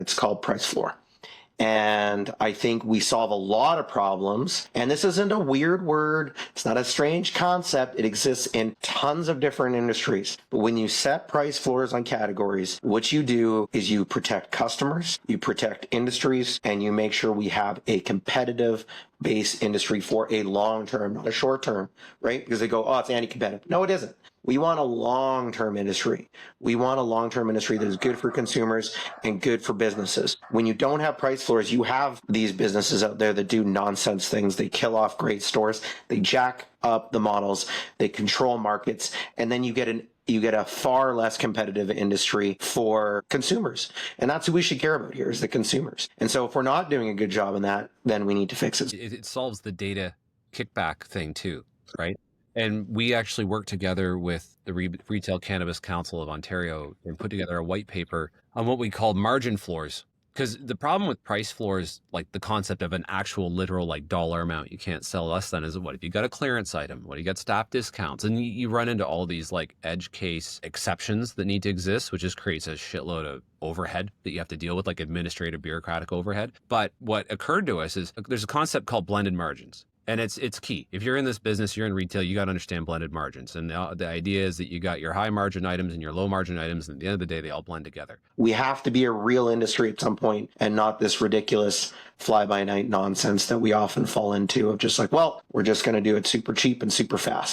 It's called price floor. And I think we solve a lot of problems. And this isn't a weird word. It's not a strange concept. It exists in tons of different industries. But when you set price floors on categories, what you do is you protect customers, you protect industries, and you make sure we have a competitive base industry for a long term, not a short term, right? Because they go, oh, it's anti-competitive. No, it isn't. We want a long-term industry. We want a long-term industry that is good for consumers and good for businesses. When you don't have price floors, you have these businesses out there that do nonsense things. They kill off great stores. They jack up the models. They control markets. And then you get a far less competitive industry for consumers. And that's who we should care about here is the consumers. And so if we're not doing a good job in that, then we need to fix it. It solves the data kickback thing too, right? And we actually worked together with the Retail Cannabis Council of Ontario and put together a white paper on what we call margin floors. Because the problem with price floors, like the concept of an actual literal like dollar amount you can't sell less than, is what if you got a clearance item, what if you got staff discounts, and you run into all these like edge case exceptions that need to exist, which just creates a shitload of overhead that you have to deal with, like administrative bureaucratic overhead. But what occurred to us is there's a concept called blended margins. And it's key. If you're in this business, you're in retail, you got to understand blended margins. And the idea is that you got your high margin items and your low margin items. And at the end of the day, they all blend together. We have to be a real industry at some point and not this ridiculous fly by night nonsense that we often fall into of just like, well, we're just going to do it super cheap and super fast.